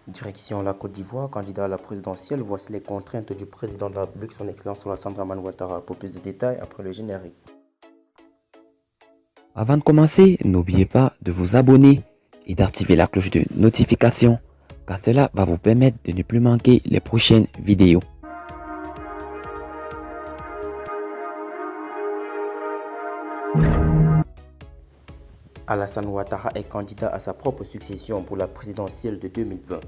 Direction la Côte d'Ivoire, candidat à la présidentielle, voici les contraintes du président de la République, son Excellence Alassane Dramane Ouattara. Pour plus de détails, après le générique. Avant de commencer, n'oubliez pas de vous abonner et d'activer la cloche de notification, car cela va vous permettre de ne plus manquer les prochaines vidéos. Alassane Ouattara est candidat à sa propre succession pour la présidentielle de 2020.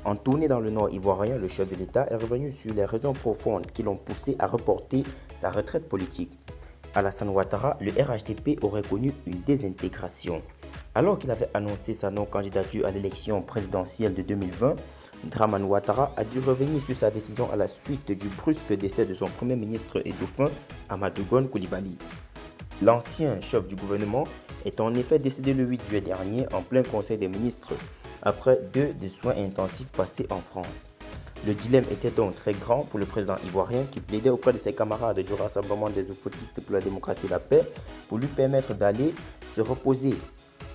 En tournée dans le nord ivoirien, le chef de l'État est revenu sur les raisons profondes qui l'ont poussé à reporter sa retraite politique. Alassane Ouattara, le RHDP aurait connu une désintégration. Alors qu'il avait annoncé sa non-candidature à l'élection présidentielle de 2020, Dramane Ouattara a dû revenir sur sa décision à la suite du brusque décès de son premier ministre et dauphin, Amadou Gon Coulibaly. L'ancien chef du gouvernement est en effet décédé le 8 juillet dernier en plein conseil des ministres après 2 soins intensifs passés en France. Le dilemme était donc très grand pour le président ivoirien qui plaidait auprès de ses camarades du Rassemblement des Ofotistes pour la démocratie et la paix pour lui permettre d'aller se reposer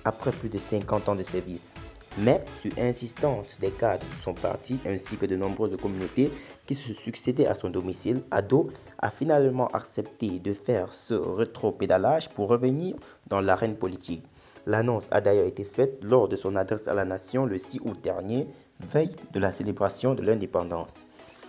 après plus de 50 ans de service. Mais, sur insistance des cadres de son parti ainsi que de nombreuses communautés qui se succédaient à son domicile, Ado a finalement accepté de faire ce rétropédalage pour revenir dans l'arène politique. L'annonce a d'ailleurs été faite lors de son adresse à la nation le 6 août dernier, veille de la célébration de l'indépendance.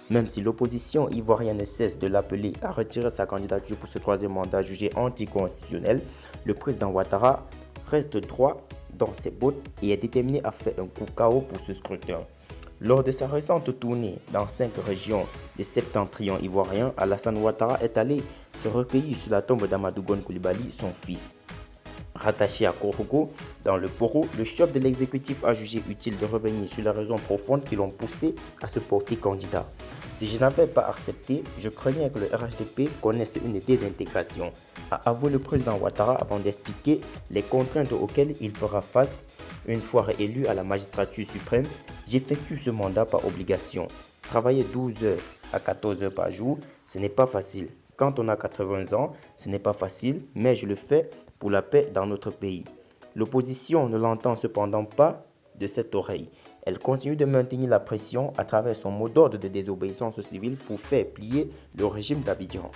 Même si l'opposition ivoirienne ne cesse de l'appeler à retirer sa candidature pour ce troisième mandat jugé anticonstitutionnel, le président Ouattara reste droit dans ses bottes et est déterminé à faire un coup KO pour ce scrutin. Lors de sa récente tournée dans 5 régions de septentrion ivoirien, Alassane Ouattara est allé se recueillir sur la tombe d'Amadou Gon Coulibaly, son fils. Rattaché à Korogo, dans le Poro, le chef de l'exécutif a jugé utile de revenir sur les raisons profondes qui l'ont poussé à se porter candidat. Si je n'avais pas accepté, je craignais que le RHDP connaisse une désintégration, a avoué le président Ouattara avant d'expliquer les contraintes auxquelles il fera face une fois réélu à la magistrature suprême. J'effectue ce mandat par obligation. Travailler 12 heures à 14 heures par jour, ce n'est pas facile. Quand on a 80 ans, ce n'est pas facile, mais je le fais pour la paix dans notre pays. L'opposition ne l'entend cependant pas de cette oreille. Elle continue de maintenir la pression à travers son mot d'ordre de désobéissance civile pour faire plier le régime d'Abidjan.